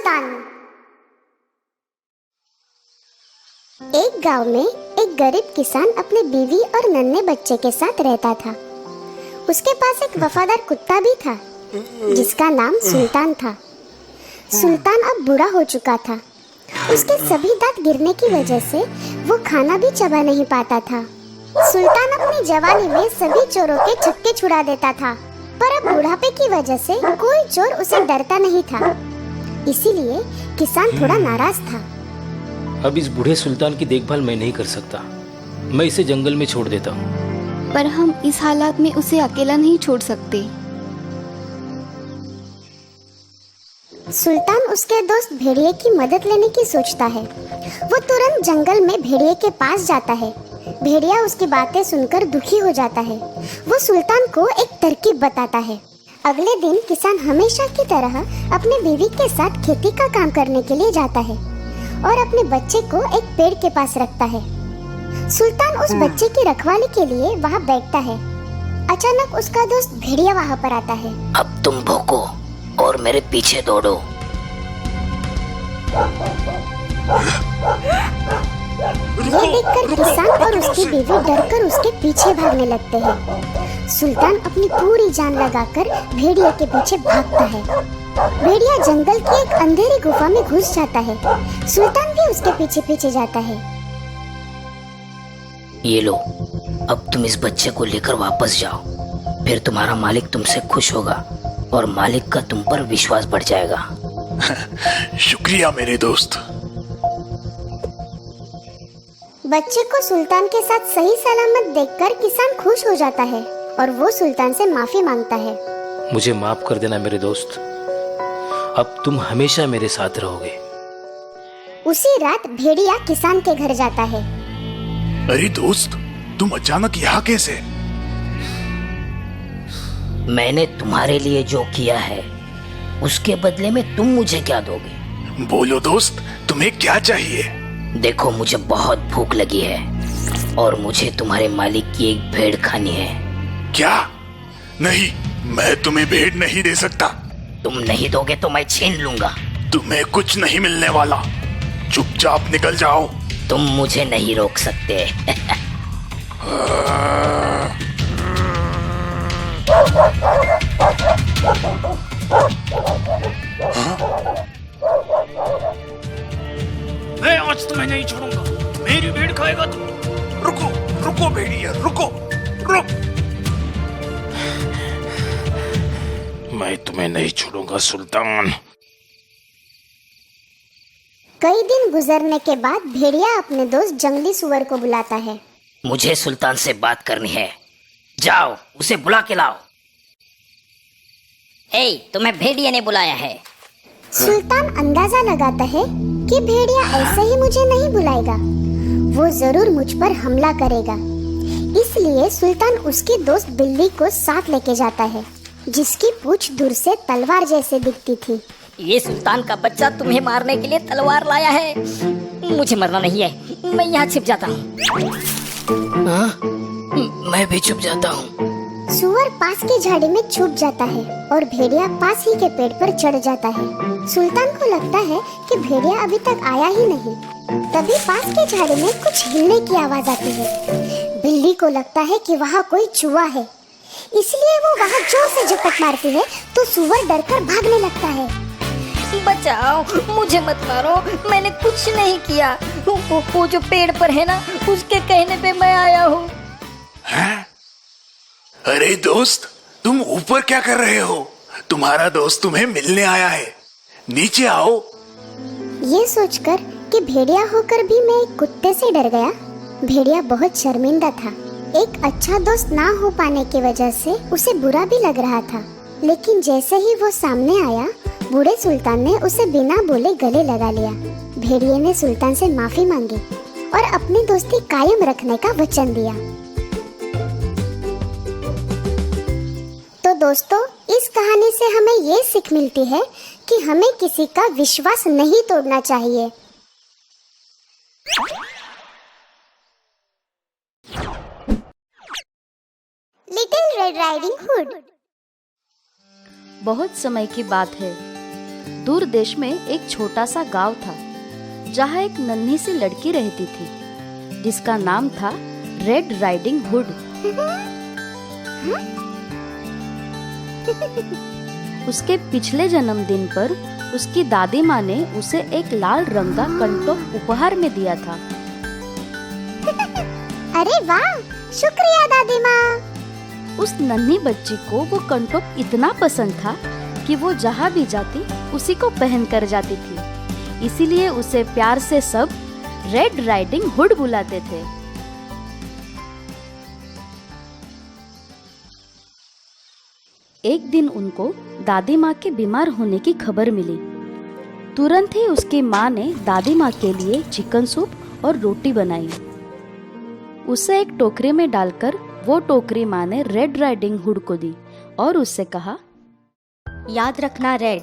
सुल्तान। एक गांव में एक गरीब किसान अपनी बीवी और नन्हे बच्चे के साथ रहता था। उसके पास एक वफादार कुत्ता भी था जिसका नाम सुल्तान था। सुल्तान अब बूढ़ा हो चुका था। उसके सभी दांत गिरने की वजह से वो खाना भी चबा नहीं पाता था। सुल्तान अपनी जवानी में सभी चोरों के छक्के छुड़ा देता था, पर अब बुढ़ापे की वजह से कोई चोर उसे डरता नहीं था। इसीलिए किसान थोड़ा नाराज था। अब इस बूढ़े सुल्तान की देखभाल मैं नहीं कर सकता। मैं इसे जंगल में छोड़ देता हूँ। पर हम इस हालात में उसे अकेला नहीं छोड़ सकते। सुल्तान उसके दोस्त भेड़िए की मदद लेने की सोचता है। वो तुरंत जंगल में भेड़िए के पास जाता है। भेड़िया उसकी बातें सुनकर दुखी हो जाता है। वो सुल्तान को एक तरकीब बताता है। अगले दिन किसान हमेशा की तरह अपने बीवी के साथ खेती का काम करने के लिए जाता है और अपने बच्चे को एक पेड़ के पास रखता है। सुल्तान उस बच्चे की रखवाली के लिए वहाँ बैठता है। अचानक उसका दोस्त भेड़िया वहाँ पर आता है। अब तुम भौंको और मेरे पीछे दौड़ो। ये देखकर किसान और उसकी बीवी डरकर उसके पीछे भागने लगते हैं। सुल्तान अपनी पूरी जान लगाकर भेड़िया के पीछे भागता है। भेड़िया जंगल की एक अंधेरी गुफा में घुस जाता है। सुल्तान भी उसके पीछे पीछे जाता है। ये लो, अब तुम इस बच्चे को लेकर वापस जाओ। फिर तुम्हारा मालिक तुमसे खुश होगा और मालिक का तुम पर विश्वास बढ़ जाएगा। शुक्रिया मेरे दोस्त। बच्चे को सुल्तान के साथ सही सलामत देखकर किसान खुश हो जाता है और वो सुल्तान से माफी मांगता है। मुझे माफ कर देना मेरे दोस्त। अब तुम हमेशा मेरे साथ रहोगे। उसी रात भेड़िया किसान के घर जाता है। अरे दोस्त, तुम अचानक यहाँ कैसे? मैंने तुम्हारे लिए जो किया है उसके बदले में तुम मुझे क्या दोगे? बोलो दोस्त, तुम्हें क्या चाहिए? देखो, मुझे बहुत भूख लगी है और मुझे तुम्हारे मालिक की एक भेड़ खानी है। क्या? नहीं, मैं तुम्हें भेड़ नहीं दे सकता। तुम नहीं दोगे तो मैं छीन लूंगा। तुम्हें कुछ नहीं मिलने वाला। चुपचाप निकल जाओ। तुम मुझे नहीं रोक सकते। मैं आज तुम्हें नहीं छोड़ूंगा। मेरी भेड़ खाएगा तू। रुको रुको भेड़िया, रुको रुक। मैं तुम्हें नहीं छोड़ूंगा सुल्तान। कई दिन गुजरने के बाद भेड़िया अपने दोस्त जंगली सुअर को बुलाता है। मुझे सुल्तान से बात करनी है। जाओ, उसे बुला के लाओ। तुम्हें भेड़िया ने बुलाया है। सुल्तान अंदाजा लगाता है कि भेड़िया ऐसे ही मुझे नहीं बुलाएगा। वो जरूर मुझ पर हमला करेगा। इसलिए सुल्तान उसकी दोस्त बिल्ली को साथ लेके जाता है, जिसकी पूंछ दूर से तलवार जैसे दिखती थी। ये सुल्तान का बच्चा तुम्हें मारने के लिए तलवार लाया है। मुझे मरना नहीं है, मैं यहाँ छिप जाता हूँ। मैं भी छुप जाता हूँ। सुअर पास की झाड़ी में छुप जाता है और भेड़िया पास ही के पेड़ पर चढ़ जाता है। सुल्तान को लगता है कि भेड़िया अभी तक आया ही नहीं। तभी पास की झाड़ी में कुछ हिलने की आवाज आती है। बिल्ली को लगता है कि वहाँ कोई चूहा है, इसलिए वो वहाँ जोर से झपट मारती है तो सुअर डरकर भागने लगता है। बचाओ, मुझे मत मारो, मैंने कुछ नहीं किया। वो जो पेड़ पर है ना, उसके कहने पे मैं आया हूँ। हैं? अरे दोस्त, तुम ऊपर क्या कर रहे हो? तुम्हारा दोस्त तुम्हें मिलने आया है। नीचे आओ। ये सोचकर कि भेड़िया होकर भी मैं एक कुत्ते से डर गया, भेड़िया बहुत शर्मिंदा था। एक अच्छा दोस्त ना हो पाने की वजह से उसे बुरा भी लग रहा था। लेकिन जैसे ही वो सामने आया, बूढ़े सुल्तान ने उसे बिना बोले गले लगा लिया। भेड़िए ने सुल्तान से माफी मांगी और अपनी दोस्ती कायम रखने का वचन दिया। तो दोस्तों, इस कहानी से हमें ये सीख मिलती है कि हमें किसी का विश्वास नहीं तोड़ना चाहिए। Little red riding hood. बहुत समय की बात है। दूर देश में एक छोटा सा गांव था जहाँ एक नन्ही सी लड़की रहती थी जिसका नाम था रेड राइडिंग हुड। उसके पिछले जन्मदिन पर उसकी दादी माँ ने उसे एक लाल रंग का कंटोप उपहार में दिया था। अरे वाह, शुक्रिया दादी माँ। उस नन्ही बच्ची को वो कंटोप इतना पसंद था कि वो जहाँ भी जाती उसी को पहन कर जाती थी। इसीलिए उसे प्यार से सब रेड राइडिंग हुड बुलाते थे। एक दिन उनको दादी माँ के बीमार होने की खबर मिली। तुरंत ही उसकी माँ ने दादी माँ के लिए चिकन सूप और रोटी बनाई। उसे एक टोकरी में डालकर वो टोकरी माँ ने रेड राइडिंग हुड को दी और उससे कहा, याद रखना रेड,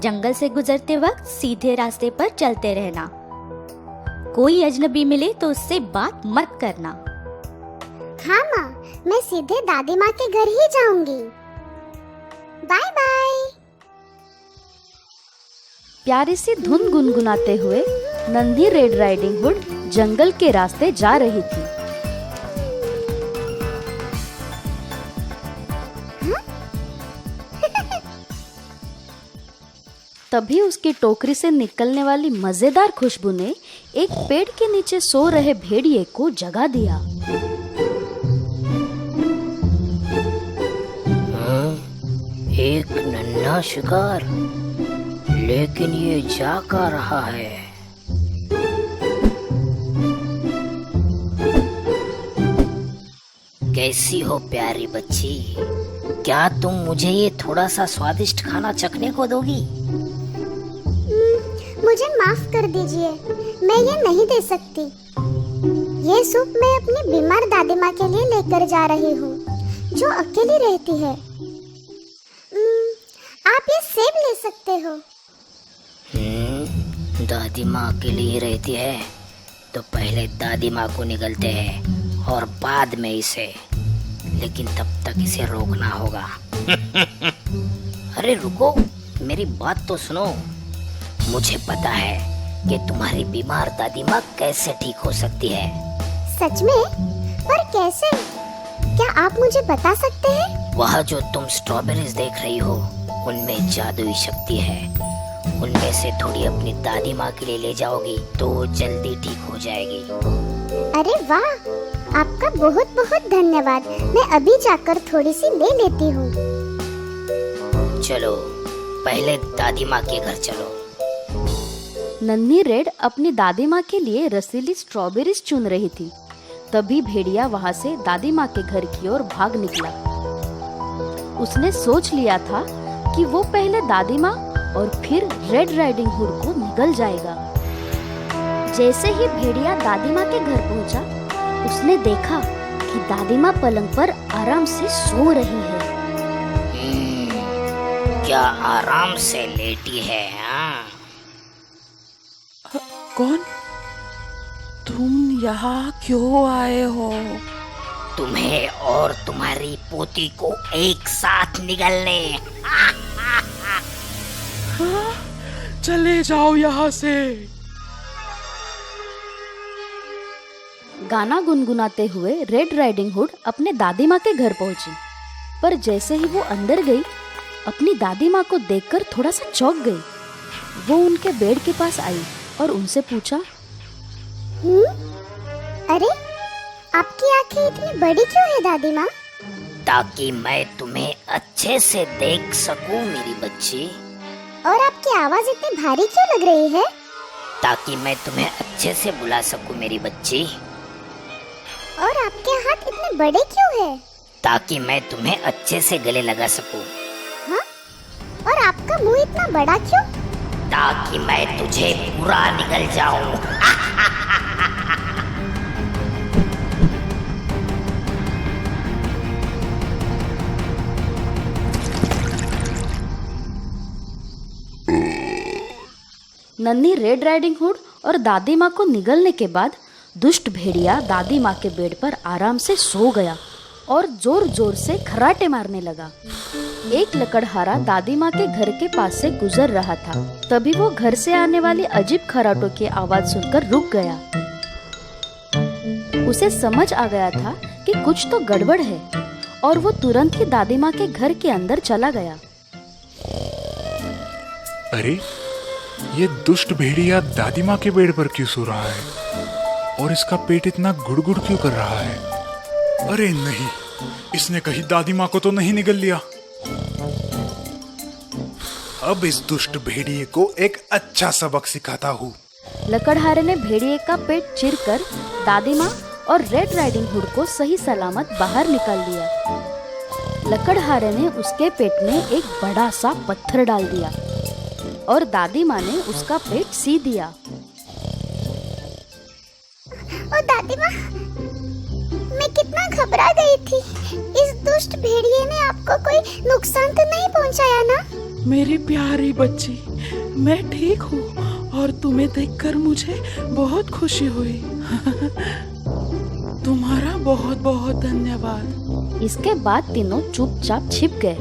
जंगल से गुजरते वक्त सीधे रास्ते पर चलते रहना। कोई अजनबी मिले तो उससे बात मत करना। हाँ माँ, मैं सीधे दादी माँ के घर ही जाऊंगी। Bye bye. प्यारी सी धुन गुनगुनाते हुए नन्ही रेड राइडिंग हुड जंगल के रास्ते जा रही थी। तभी उसकी टोकरी से निकलने वाली मजेदार खुशबू ने एक पेड़ के नीचे सो रहे भेड़िए को जगा दिया। एक नन्हा शिकार, लेकिन ये जा का रहा है। कैसी हो प्यारी बच्ची, क्या तुम मुझे ये थोड़ा सा स्वादिष्ट खाना चखने को दोगी? मुझे माफ कर दीजिए, मैं ये नहीं दे सकती। ये सूप मैं अपनी बीमार दादी माँ के लिए लेकर जा रही हूँ, जो अकेली रहती है। आप ये सेब ले सकते हो। दादी माँ अकेली ही रहती है तो पहले दादी माँ को निगलते हैं और बाद में इसे, लेकिन तब तक इसे रोकना होगा। अरे रुको, मेरी बात तो सुनो। मुझे पता है कि तुम्हारी बीमार दादी माँ कैसे ठीक हो सकती है। सच में? पर कैसे? क्या आप मुझे बता सकते हैं? वह जो तुम स्ट्रॉबेरीज देख रही हो, उनमें जादुई शक्ति है। उनमें से थोड़ी अपनी दादी माँ के लिए ले जाओगी तो वो जल्दी ठीक हो जाएगी। अरे वाह, आपका बहुत बहुत धन्यवाद। मैं अभी जाकर थोड़ी सी ले लेती हूँ। चलो, पहले दादी माँ के घर चलो। नन्ही रेड अपनी दादी माँ के लिए रसीली स्ट्रॉबेरीज चुन रही थी। तभी भेड़िया वहाँ से दादी माँ के घर की ओर भाग निकला। उसने सोच लिया था कि वो पहले दादी माँ और फिर रेड राइडिंग हुड को निगल जाएगा। जैसे ही भेड़िया दादी माँ के घर पहुँचा, उसने देखा कि दादी माँ पलंग पर आराम से सो रही है। क्या आराम से लेटी है? हाँ? कौन? तुम यहाँ क्यों आए हो? तुम्हें और तुम्हारी पोती को एक साथ निगलने। हाँ? चले जाओ यहाँ से। गाना गुनगुनाते हुए रेड राइडिंग हुड अपने दादी माँ के घर पहुंची, पर जैसे ही वो अंदर गई, अपनी दादी माँ को देखकर थोड़ा सा चौंक गई। वो उनके बेड के पास आई और उनसे पूछा, अरे, आपकी आंखें इतनी बड़ी क्यों है दादी माँ? ताकि मैं तुम्हें अच्छे से देख सकूं मेरी बच्ची। और आपकी आवाज इतनी भारी क्यों लग रही है? ताकि मैं तुम्हें अच्छे से बुला सकूं मेरी बच्ची। और आपके हाथ इतने बड़े क्यों हैं? ताकि मैं तुम्हें अच्छे से गले लगा सकूं। हाँ? और आपका मुंह इतना बड़ा क्यों? ताकि मैं तुझे पूरा निगल जाऊं। नन्ही रेड राइडिंग हुड और दादी माँ को निगलने के बाद दुष्ट भेड़िया दादी माँ के बेड पर आराम से सो गया और जोर जोर से खर्राटे मारने लगा। एक लकड़हारा दादी माँ के घर के पास से गुजर रहा था। तभी वो घर से आने वाली अजीब खर्राटों की आवाज सुनकर रुक गया। उसे समझ आ गया था कि कुछ तो गड़बड़ है और वो तुरंत ही दादी माँ के घर के अंदर चला गया। अरे, ये दुष्ट भेड़िया दादी माँ के बेड पर क्यों सो रहा है और इसका पेट इतना गुड़गुड़ क्यों कर रहा है? अरे नहीं, इसने कहीं दादी माँ को तो नहीं निगल लिया। अब इस दुष्ट भेड़िए को एक अच्छा सबक सिखाता हूँ। लकड़हारे ने भेड़िए का पेट चीरकर दादी माँ और रेड राइडिंग हुड को सही सलामत बाहर निकाल दिया। लकड़हारे ने उसके पेट में एक बड़ा सा पत्थर डाल दिया और दादी माँ ने उसका पेट सी दिया। ओ दादी माँ, मैं कितना घबरा गई थी। इस दुष्ट भेड़िए ने आपको कोई नुकसान तो नहीं पहुँचाया ना? मेरी प्यारी बच्ची, मैं ठीक हूँ और तुम्हें देखकर मुझे बहुत खुशी हुई। तुम्हारा बहुत बहुत धन्यवाद। इसके बाद तीनों चुपचाप छिप गए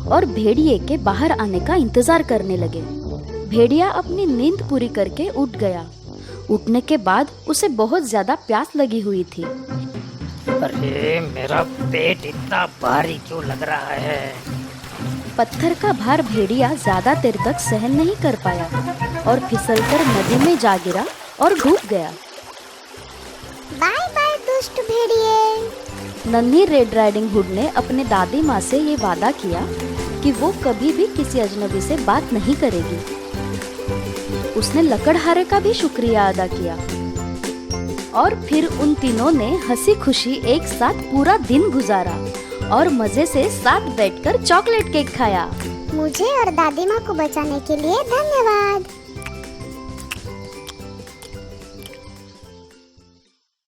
और भेड़िए के बाहर आने का इंतजार करने लगे। भेड़िया अपनी नींद पूरी करके उठ गया। उठने के बाद उसे बहुत ज्यादा प्यास लगी हुई थी। अरे मेरा पेट इतना भारी क्यों लग रहा है? पत्थर का भार भेड़िया ज्यादा देर तक सहन नहीं कर पाया और फिसलकर नदी में जा गिरा और डूब गया। बाय बाय दुष्ट भेड़िए। नन्ही रेड राइडिंग हुड ने अपने दादी माँ से ये वादा किया कि वो कभी भी किसी अजनबी से बात नहीं करेगी। उसने लकड़हारे का भी शुक्रिया अदा किया और फिर उन तीनों ने हंसी खुशी एक साथ पूरा दिन गुजारा और मजे से साथ बैठकर चॉकलेट केक खाया। मुझे और दादी माँ को बचाने के लिए धन्यवाद।